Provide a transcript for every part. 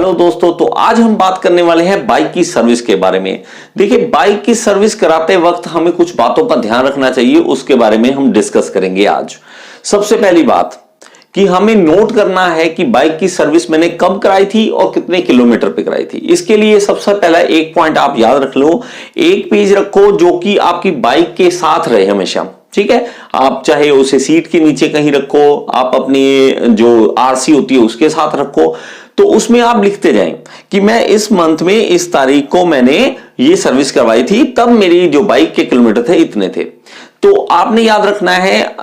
Hello दोस्तों, तो आज हम बात करने वाले हैं बाइक की सर्विस के बारे में। देखिए, बाइक की सर्विस कराते वक्त हमें कुछ बातों का ध्यान रखना चाहिए, उसके बारे में हम डिस्कस करेंगे आज। सबसे पहली बात कि हमें नोट करना है कि बाइक की सर्विस मैंने कब कराई थी और कितने किलोमीटर पे कराई थी। इसके लिए सबसे पहला एक पॉइंट आप याद रख लो, एक पेज रखो जो कि आपकी बाइक के साथ रहे हमेशा। ठीक है, आप चाहे उसे सीट के नीचे कहीं रखो, आप अपनी जो आरसी होती है उसके साथ रखो, तो उसमें आप लिखते जाएं कि मैं इस मंथ में इस तारीख को मैंने ये सर्विस करवाई थी, तब मेरी जो बाइक के किलोमीटर थे इतने थे। तो आपने याद रखना है,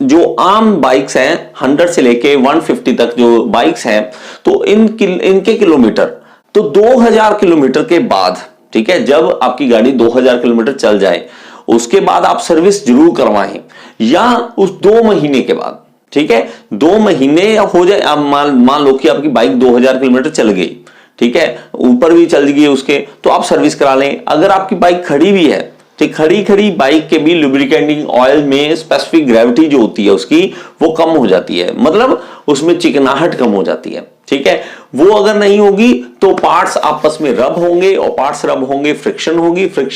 जो आम बाइक्स हैं 100 से लेके 150 तक जो बाइक्स हैं, तो इनके किलोमीटर तो 2000 किलोमीटर के बाद, ठीक है, जब आपकी गाड़ी 2000 किलोमीटर चल जाए उसके बाद आप सर्विस जरूर करवाएं, या उस 2 महीने के बाद। ठीक है, 2 महीने हो जाए, अब मान लो कि आपकी बाइक 2000 किलोमीटर चल गई, ठीक है, ऊपर भी चल गई उसके, तो आप सर्विस करा लें। अगर आपकी बाइक खड़ी भी है, ठीक, खड़ी बाइक के भी लुब्रिकेटिंग ऑयल में स्पेसिफिक ग्रेविटी जो होती है उसकी वो कम हो जाती है, मतलब उसमें चिकनाहट कम हो जाती है। ठीक है, वो अगर नहीं होगी तो पार्ट्स आपस में रब होंगे, और पार्ट्स रब होंगे, फ्रिक्शन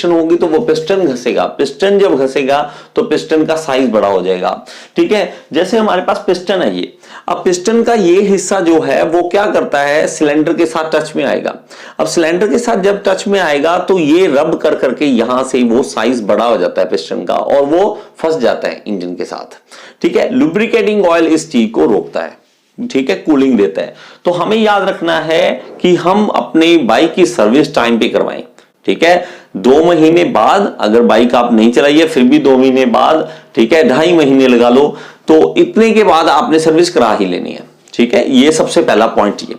होगी तो वो पिस्टन घसेगा। पिस्टन जब घसेगा तो पिस्टन का साइज बड़ा हो जाएगा। ठीक है, जैसे हमारे पास पिस्टन है ये, अब पिस्टन का ये हिस्सा जो है वो क्या करता है, सिलेंडर के साथ टच में आएगा। अब सिलेंडर के साथ जब टच में आएगा तो ये रब कर करके यहां से वो साइज बड़ा हो जाता है पिस्टन का, और वो फंस जाता है इंजन के साथ। ठीक है, लुब्रिकेटिंग ऑयल इस चीज को रोकता है, ठीक है, कूलिंग देता है। तो हमें याद रखना है कि हम अपने बाइक की सर्विस टाइम पे करवाएं। ठीक है, 2 महीने बाद, अगर बाइक आप नहीं चलाई है फिर भी 2 महीने बाद, ठीक है, 2.5 महीने लगा लो, तो इतने के बाद आपने सर्विस करा ही लेनी है। ठीक है, ये सबसे पहला पॉइंट। ये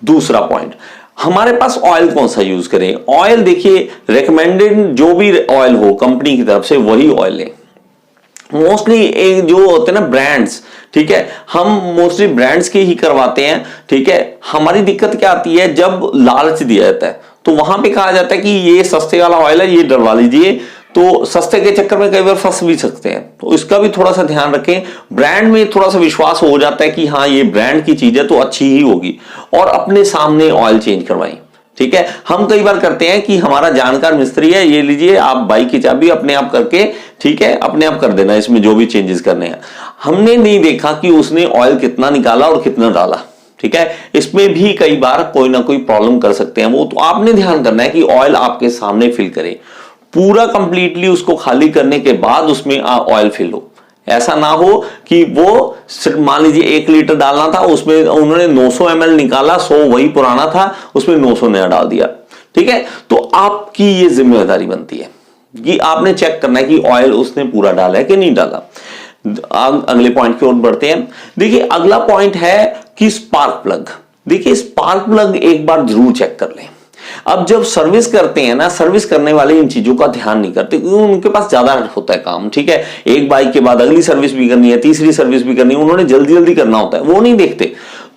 दूसरा पॉइंट, हमारे पास ऑयल कौन सा यूज करें। ऑयल देखिए, रिकमेंडेड जो भी ऑयल हो कंपनी की तरफ से वही ऑयल लें। मोस्टली एक जो होते हैं ना ब्रांड्स, ठीक है, हम मोस्टली ब्रांड्स के ही करवाते हैं। ठीक है, हमारी दिक्कत क्या आती है, जब लालच दिया जाता है तो वहां पे कहा जाता है कि ये सस्ते वाला ऑयल है, ये डलवा लीजिए, तो सस्ते के चक्कर में कई बार फंस भी सकते हैं। तो इसका भी थोड़ा सा ध्यान रखें। ब्रांड में थोड़ा सा विश्वास हो जाता है कि हाँ ये ब्रांड की चीज है तो अच्छी ही होगी, और अपने सामने ऑयल चेंज करवाएं। ठीक है, हम कई बार करते हैं कि हमारा जानकार मिस्त्री है, ये लीजिए आप बाइक की चाबी अपने आप करके, ठीक है, अपने आप कर देना इसमें जो भी चेंजेस करने हैं। हमने नहीं देखा कि उसने ऑयल कितना निकाला और कितना डाला। ठीक है, इसमें भी कई बार कोई ना कोई प्रॉब्लम कर सकते हैं। वो तो आपने ध्यान करना है कि ऑयल आपके सामने फिल करे, पूरा कंप्लीटली उसको खाली करने के बाद उसमें ऑयल फिल हो। ऐसा ना हो कि वो मान लीजिए 1 लीटर डालना था, उसमें उन्होंने 900 ml निकाला, 100 वही पुराना था, उसमें 900 नया डाल दिया। ठीक है, तो आपकी ये जिम्मेदारी बनती है कि आपने चेक करना है कि ऑयल उसने पूरा डाला है कि नहीं डाला। अगले पॉइंट की ओर बढ़ते हैं। देखिए, अगला पॉइंट है कि स्पार्क प्लग। देखिए, स्पार्क प्लग एक बार जरूर चेक कर लें। अब जब सर्विस करते हैं ना, सर्विस करने वाले इन चीजों का ध्यान नहीं करते क्योंकि उनके पास ज्यादा होता है काम। ठीक है, एक बाइक के बाद अगली सर्विस भी करनी है, तीसरी सर्विस भी करनी है, उन्होंने जल्दी जल्दी करना होता है, वो नहीं देखते।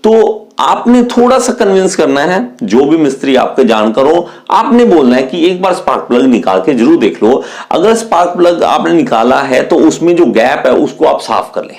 तो आपने थोड़ा सा कन्विंस करना है, जो भी मिस्त्री आपके जानकार हो, आपने बोलना है कि एक बार स्पार्क प्लग निकाल के जरूर देख लो। अगर स्पार्क प्लग आपने निकाला है तो उसमें जो गैप है उसको आप साफ कर लें।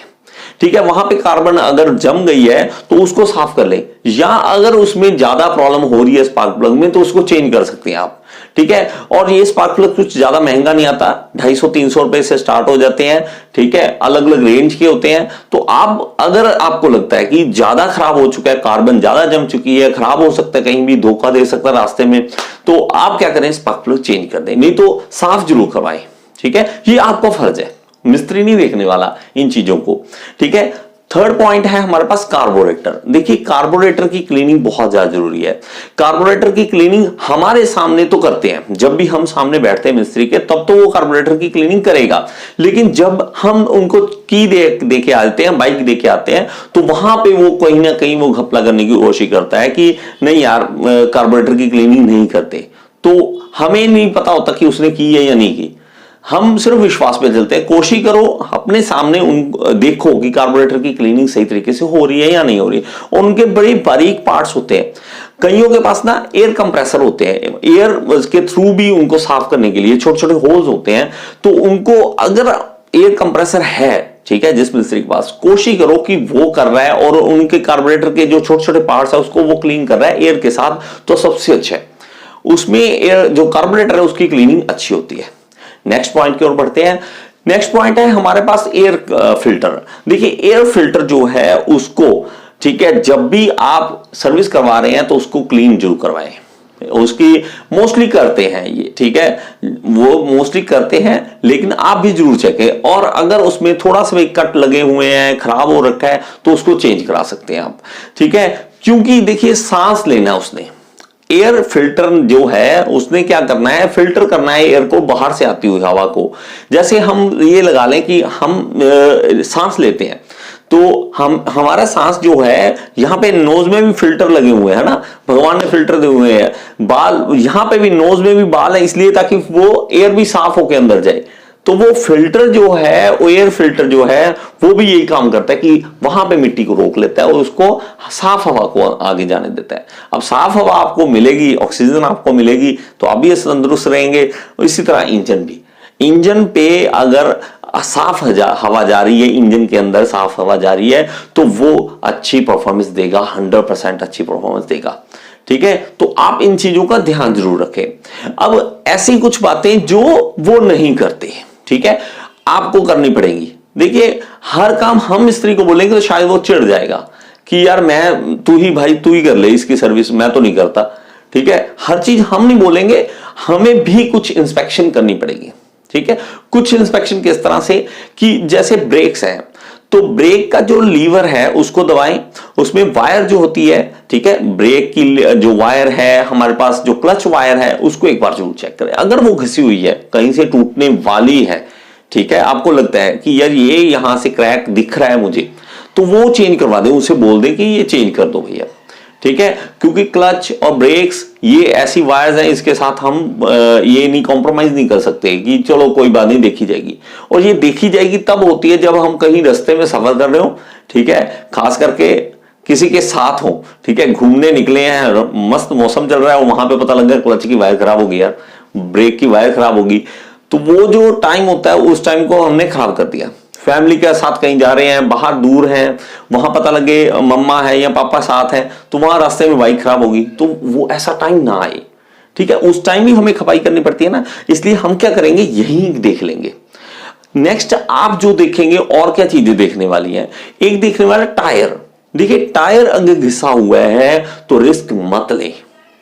ठीक है, वहां पे कार्बन अगर जम गई है तो उसको साफ कर ले, या अगर उसमें ज्यादा प्रॉब्लम हो रही है स्पार्क प्लग में तो उसको चेंज कर सकते हैं आप। ठीक है, और ये स्पार्क प्लग कुछ ज्यादा महंगा नहीं आता, 250-300 रुपए से स्टार्ट हो जाते हैं। ठीक है, अलग अलग रेंज के होते हैं। तो आप अगर आपको लगता है कि ज्यादा खराब हो चुका है, कार्बन ज्यादा जम चुकी है, खराब हो सकता है, कहीं भी धोखा दे सकता है रास्ते में, तो आप क्या करें, स्पार्क प्लग चेंज कर दें, नहीं तो साफ जरूर करवाएं। ठीक है, ये आपका फर्ज है, मिस्त्री नहीं देखने वाला इन चीजों को। ठीक है, थर्ड पॉइंट है हमारे पास कार्बोरेटर। देखिए, कार्बोरेटर की क्लीनिंग बहुत ज्यादा जरूरी है। कार्बोरेटर की क्लीनिंग हमारे सामने तो करते हैं, जब भी हम सामने बैठते हैं मिस्त्री के तब तो वो कार्बोरेटर की क्लीनिंग करेगा, लेकिन जब हम उनको की दे के आते हैं, बाइक दे के आते हैं, तो वहां पे वो कहीं ना कहीं वो घपला करने की कोशिश करता है कि नहीं यार कार्बोरेटर की क्लीनिंग नहीं करते। तो हमें नहीं पता होता कि उसने की है या नहीं की, हम सिर्फ विश्वास पे चलते हैं। कोशिश करो अपने सामने उन देखो कि कार्बोरेटर की क्लीनिंग सही तरीके से हो रही है या नहीं हो रही है। उनके बड़े बारीक पार्ट्स होते हैं, कईयों के पास ना एयर कंप्रेसर होते हैं, एयर के थ्रू भी उनको साफ करने के लिए छोटे छोटे होल्स होते हैं। तो उनको अगर एयर कंप्रेसर है, ठीक है, जिस मिस्त्री के पास, कोशिश करो कि वो कर रहा है और उनके कार्बोरेटर के जो छोटे छोटे पार्ट्स है उसको वो क्लीन कर रहा है एयर के साथ, तो सबसे अच्छा है। उसमें एयर जो कार्बोरेटर है उसकी क्लीनिंग अच्छी होती है। नेक्स्ट पॉइंट की ओर बढ़ते हैं। नेक्स्ट पॉइंट है हमारे पास एयर फिल्टर। देखिए एयर फिल्टर जो है उसको, ठीक है, जब भी आप सर्विस करवा रहे हैं तो उसको क्लीन जरूर करवाएं। उसकी मोस्टली करते हैं ये, ठीक है, वो मोस्टली करते हैं, लेकिन आप भी जरूर चेकें। और अगर उसमें थोड़ा सा भी कट लगे हुए हैं, खराब हो रखा है, तो उसको चेंज करा सकते हैं आप, ठीक है। क्योंकि देखिए सांस लेना, उसने एयर फिल्टर जो है उसने क्या करना है, फिल्टर करना है एयर को, बाहर से आती हुई हवा को। जैसे हम ये लगा लें कि हम सांस लेते हैं, तो हमारा सांस जो है, यहां पे नोज में भी फिल्टर लगे हुए हैं ना, भगवान ने फिल्टर दिए हुए हैं। बाल, यहां पे भी नोज में भी बाल है, इसलिए ताकि वो एयर भी साफ होकर अंदर जाए। तो वो फिल्टर जो है, वो एयर फिल्टर जो है, वो भी यही काम करता है कि वहां पे मिट्टी को रोक लेता है और उसको साफ हवा को आगे जाने देता है। अब साफ हवा आपको मिलेगी, ऑक्सीजन आपको मिलेगी, तो आप भी तंदुरुस्त रहेंगे। इसी तरह इंजन भी, इंजन पे अगर साफ हवा जा रही है, इंजन के अंदर साफ हवा जा रही है, तो वो अच्छी परफॉर्मेंस देगा, 100% अच्छी परफॉर्मेंस देगा, ठीक है। तो आप इन चीजों का ध्यान जरूर रखें। अब ऐसी कुछ बातें जो वो नहीं करते, ठीक है, आपको करनी पड़ेगी। देखिए हर काम हम मिस्त्री को बोलेंगे तो शायद वो चिढ़ जाएगा कि यार मैं, तू ही भाई, तू ही कर ले इसकी सर्विस, मैं तो नहीं करता, ठीक है। हर चीज हम नहीं बोलेंगे, हमें भी कुछ इंस्पेक्शन करनी पड़ेगी, ठीक है। कुछ इंस्पेक्शन किस तरह से कि जैसे ब्रेक्स हैं, तो ब्रेक का जो लीवर है उसको दबाएं, उसमें वायर जो होती है, ठीक है, ब्रेक की जो वायर है हमारे पास, जो क्लच वायर है, उसको एक बार जरूर चेक करें। अगर वो घिसी हुई है, कहीं से टूटने वाली है, ठीक है, आपको लगता है कि यार ये यहां से क्रैक दिख रहा है मुझे, तो वो चेंज करवा दें, उसे बोल दें कि ये चेंज कर दो भैया, ठीक है। क्योंकि क्लच और ब्रेक्स ये ऐसी वायर्स हैं, इसके साथ हम ये नहीं कॉम्प्रोमाइज नहीं कर सकते कि चलो कोई बात नहीं, देखी जाएगी। और ये देखी जाएगी तब होती है जब हम कहीं रास्ते में सफर कर रहे हो, ठीक है, खास करके किसी के साथ हो, ठीक है, घूमने निकले हैं, मस्त मौसम चल रहा है, वहां पे पता लग गया क्लच की वायर खराब होगी यार, ब्रेक की वायर खराब होगी, तो वो जो टाइम होता है उस टाइम को हमने खराब कर दिया। फैमिली के साथ कहीं जा रहे हैं, बाहर दूर हैं, वहां पता लगे मम्मा है या पापा साथ है, तो वहां रास्ते में बाइक खराब होगी, तो वो ऐसा टाइम ना आए, ठीक है। उस टाइम भी हमें खपाई करनी पड़ती है ना, इसलिए हम क्या करेंगे, यही देख लेंगे। नेक्स्ट आप जो देखेंगे, और क्या चीजें देखने वाली हैं, एक देखने वाला टायर। देखिए टायर अगर घिसा हुआ है तो रिस्क मत लें,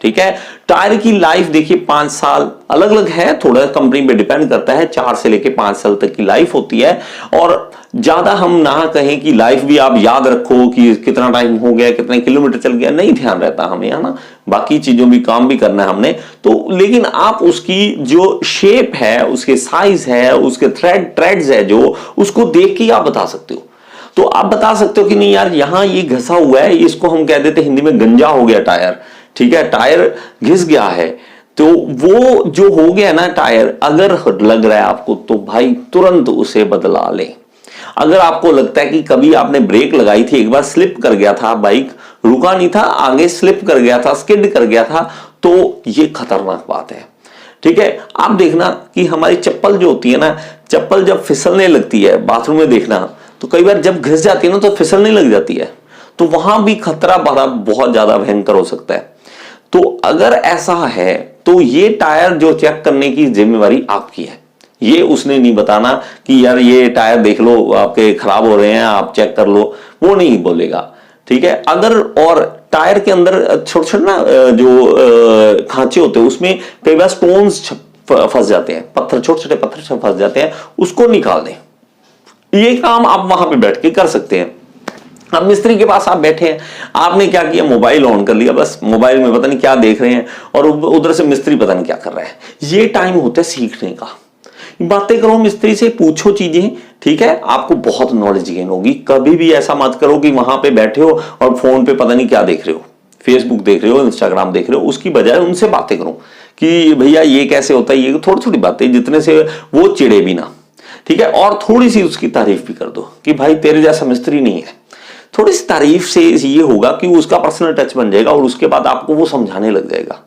ठीक है। टायर की लाइफ देखिए 5 साल, अलग अलग है, थोड़ा कंपनी पे डिपेंड करता है, 4 से लेके 5 साल तक की लाइफ होती है। और ज्यादा हम ना कहें कि लाइफ भी आप याद रखो कि कितना टाइम हो गया, कितने किलोमीटर चल गया, नहीं ध्यान रहता हमें, है ना, बाकी चीजों भी काम भी करना है हमने तो। लेकिन आप उसकी जो शेप है, उसके साइज है, उसके थ्रेड्स है जो, उसको देख के आप बता सकते हो। तो आप बता सकते हो कि नहीं यार यहां ये घसा हुआ है, इसको हम कह देते हिंदी में गंजा हो गया टायर, ठीक है, टायर घिस गया है। तो वो जो हो गया ना टायर, अगर लग रहा है आपको, तो भाई तुरंत उसे बदला लें। अगर आपको लगता है कि कभी आपने ब्रेक लगाई थी, एक बार स्लिप कर गया था, बाइक रुका नहीं था, आगे स्लिप कर गया था, स्किड कर गया था, तो ये खतरनाक बात है, ठीक है। आप देखना कि हमारी चप्पल जो होती है ना, चप्पल जब फिसलने लगती है, बाथरूम में देखना, तो कई बार जब घिस जाती है ना तो फिसलने लग जाती है, तो वहां भी खतरा बड़ा बहुत ज्यादा भयंकर हो सकता है। तो अगर ऐसा है तो ये टायर जो चेक करने की जिम्मेवारी आपकी है, ये उसने नहीं बताना कि यार ये टायर देख लो आपके खराब हो रहे हैं, आप चेक कर लो, वो नहीं बोलेगा, ठीक है। अगर और टायर के अंदर छोटे छोटे ना जो खांचे होते हैं, उसमें कई बार स्टोन्स फंस जाते हैं, पत्थर, छोटे छोटे पत्थर फंस जाते हैं, उसको निकाल दें। ये काम आप वहां पे बैठ के कर सकते हैं। अब मिस्त्री के पास आप बैठे हैं, आपने क्या किया, मोबाइल ऑन कर लिया, बस मोबाइल में पता नहीं क्या देख रहे हैं, और उधर से मिस्त्री पता नहीं क्या कर रहा है। ये टाइम होता है सीखने का, बातें करो मिस्त्री से, पूछो चीजें, ठीक है, आपको बहुत नॉलेज गेन होगी। कभी भी ऐसा मत करो कि वहां पे बैठे हो और फोन पे पता नहीं क्या देख रहे हो, फेसबुक देख रहे हो, इंस्टाग्राम देख रहे हो, उसकी बजाय उनसे बातें करो कि भैया ये कैसे होता है, ये थोड़ी थोड़ी बातें, जितने से वो चिड़े भी ना, ठीक है। और थोड़ी सी उसकी तारीफ भी कर दो कि भाई तेरे जैसा मिस्त्री नहीं है। थोड़ी सी तारीफ से ये होगा कि उसका पर्सनल टच बन जाएगा और उसके बाद आपको वो समझाने लग जाएगा,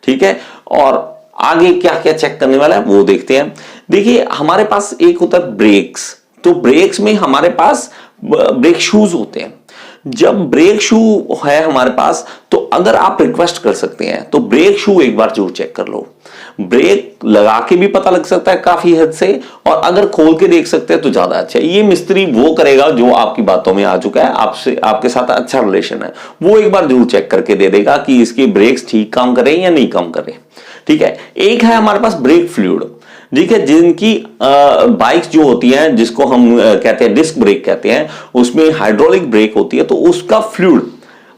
ठीक है। और आगे क्या क्या चेक करने वाला है वो देखते हैं। देखिए हमारे पास एक होता है ब्रेक्स, तो ब्रेक्स में हमारे पास ब्रेक शूज होते हैं। जब ब्रेक शू है हमारे पास, तो अगर आप रिक्वेस्ट कर सकते हैं तो ब्रेक शू एक बार जरूर चेक कर लो। ब्रेक लगा के भी पता लग सकता है काफी हद से, और अगर खोल के देख सकते हैं तो ज्यादा अच्छा है। ये मिस्त्री वो करेगा जो आपकी बातों में आ चुका है, आपसे आपके साथ अच्छा रिलेशन है, वो एक बार जरूर चेक करके दे देगा कि इसके ब्रेक्स ठीक काम करें या नहीं काम करें। ठीक है, एक है हमारे पास ब्रेक फ्लूइड। ठीक है, जिनकी बाइक्स जो होती हैं, जिसको हम कहते हैं डिस्क ब्रेक कहते हैं, उसमें हाइड्रोलिक ब्रेक होती है, तो उसका फ्लूइड,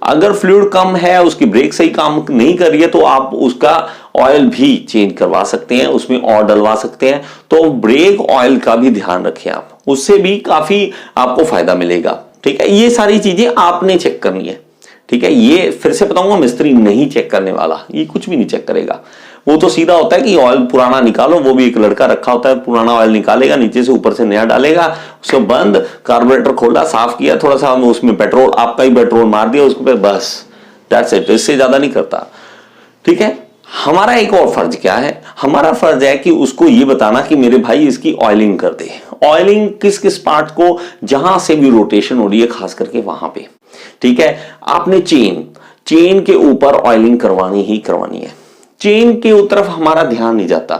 अगर फ्लूइड कम है, उसकी ब्रेक सही काम नहीं कर रही है, तो आप उसका ऑयल भी चेंज करवा सकते हैं, उसमें और डलवा सकते हैं। तो ब्रेक ऑयल का भी ध्यान रखें आप, उससे भी काफी आपको फायदा मिलेगा। ठीक है, ये सारी चीजें आपने चेक करनी है। ठीक है, ये फिर से बताऊंगा, मिस्त्री नहीं चेक करने वाला, ये कुछ भी नहीं चेक करेगा। वो तो सीधा होता है कि ऑयल पुराना निकालो, वो भी एक लड़का रखा होता है, पुराना ऑयल निकालेगा, नीचे से ऊपर से नया डालेगा, उसको बंद, कार्बोरेटर खोला, साफ किया, थोड़ा सा उसमें पेट्रोल, आपका ही पेट्रोल मार दिया उसको पे, बस दैट्स इट, इससे ज्यादा नहीं करता। ठीक है, हमारा एक और फर्ज क्या है, हमारा फर्ज है कि उसको ये बताना कि मेरे भाई इसकी ऑयलिंग कर दे। ऑयलिंग किस किस पार्ट को, जहां से भी रोटेशन हो रही है, खास करके वहां पे। ठीक है, आपने चेन के ऊपर ऑयलिंग करवानी ही करवानी है। चेन के तरफ हमारा ध्यान नहीं जाता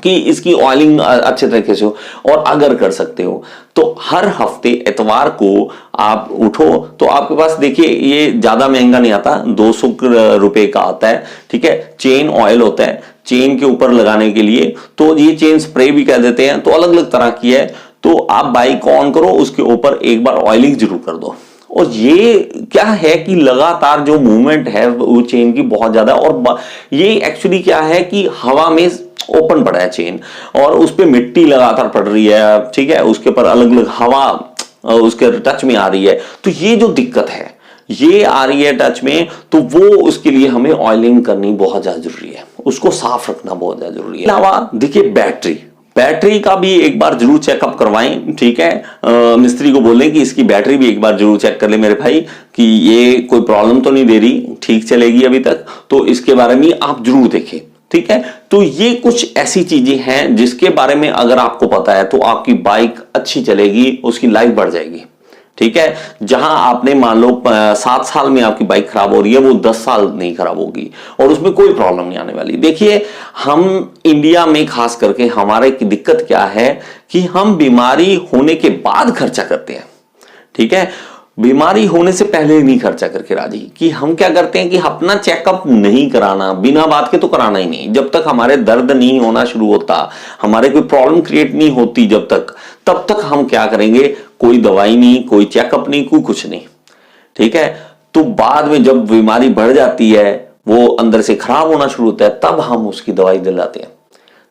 कि इसकी ऑयलिंग अच्छे तरीके से हो, और अगर कर सकते हो तो हर हफ्ते इतवार को आप उठो, तो आपके पास देखिए ये ज्यादा महंगा नहीं आता, 200 रुपए का आता है। ठीक है, चेन ऑयल होता है चेन के ऊपर लगाने के लिए, तो ये चेन स्प्रे भी कह देते हैं, तो अलग अलग तरह की है। तो आप बाइक ऑन करो, उसके ऊपर एक बार ऑयलिंग जरूर कर दो। और ये क्या है कि लगातार जो मूवमेंट है वो चेन की बहुत ज्यादा, और ये एक्चुअली क्या है कि हवा में ओपन पड़ा है चेन, और उस पे मिट्टी लगातार पड़ रही है। ठीक है, उसके ऊपर अलग अलग हवा उसके टच में आ रही है, तो ये जो दिक्कत है ये आ रही है टच में, तो वो उसके लिए हमें ऑयलिंग करनी बहुत ज्यादा जरूरी है, उसको साफ रखना बहुत ज्यादा जरूरी है। अलावा देखिए बैटरी का भी एक बार जरूर चेकअप करवाएं। ठीक है, मिस्त्री को बोलें कि इसकी बैटरी भी एक बार जरूर चेक कर ले मेरे भाई, कि ये कोई प्रॉब्लम तो नहीं दे रही, ठीक चलेगी अभी तक, तो इसके बारे में आप जरूर देखें। ठीक है, तो ये कुछ ऐसी चीजें हैं जिसके बारे में अगर आपको पता है तो आपकी बाइक अच्छी चलेगी, उसकी लाइफ बढ़ जाएगी। ठीक है, जहां आपने मान लो 7 साल में आपकी बाइक खराब हो रही है, वो 10 साल नहीं खराब होगी, और उसमें कोई प्रॉब्लम नहीं आने वाली। देखिए, हम इंडिया में खास करके हमारे की दिक्कत क्या है कि हम बीमारी होने के बाद खर्चा करते हैं। ठीक है, बीमारी होने से पहले नहीं खर्चा करके राजी, कि हम क्या करते हैं कि अपना चेकअप नहीं कराना, बिना बात के तो कराना ही नहीं। जब तक हमारे दर्द नहीं होना शुरू होता, हमारे कोई प्रॉब्लम क्रिएट नहीं होती जब तक, तब तक हम क्या करेंगे, कोई दवाई नहीं, कोई चेकअप नहीं, कोई कुछ नहीं। ठीक है, तो बाद में जब बीमारी बढ़ जाती है, वो अंदर से खराब होना शुरू होता है, तब हम उसकी दवाई दिलाते हैं।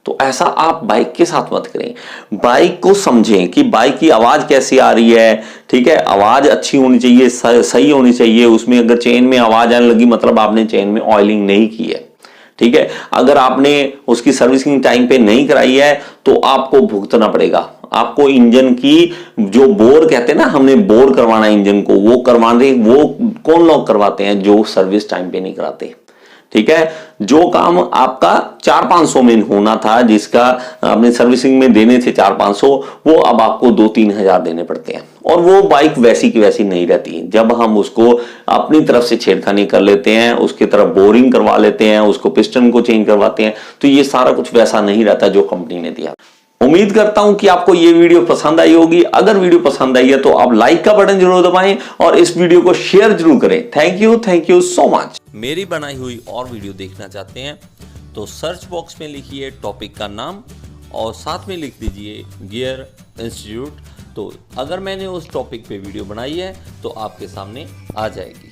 तो ऐसा आप बाइक के साथ मत करें। बाइक को समझें कि बाइक की आवाज कैसी आ रही है। ठीक है, आवाज अच्छी होनी चाहिए, सही होनी चाहिए। उसमें अगर चेन में आवाज आने लगी, मतलब आपने चेन में ऑयलिंग नहीं की है। ठीक है, अगर आपने उसकी सर्विसिंग टाइम पे नहीं कराई है तो आपको भुगतना पड़ेगा। आपको इंजन की जो बोर कहते हैं ना, हमने बोर करवाना इंजन को, वो करवाने, वो कौन लोग करवाते हैं, जो सर्विस टाइम पे नहीं कराते। ठीक है, जो काम आपका 400-500 में होना था, जिसका आपने सर्विसिंग में देने थे 400-500, वो अब आपको 2-3 हजार देने पड़ते हैं, और वो बाइक वैसी की वैसी नहीं रहती। जब हम उसको अपनी तरफ से छेड़खानी कर लेते हैं, उसकी तरफ बोरिंग करवा लेते हैं, उसको पिस्टन को चेंज करवाते हैं, तो ये सारा कुछ वैसा नहीं रहता जो कंपनी ने दिया। उम्मीद करता हूं कि आपको ये वीडियो पसंद आई होगी। अगर वीडियो पसंद आई है तो आप लाइक का बटन जरूर दबाएं और इस वीडियो को शेयर जरूर करें। Thank you so much. मेरी बनाई हुई और वीडियो देखना चाहते हैं तो सर्च बॉक्स में लिखिए टॉपिक का नाम और साथ में लिख दीजिए गियर इंस्टीट्यूट। तो अगर मैंने उस टॉपिक पे वीडियो बनाई है तो आपके सामने आ जाएगी।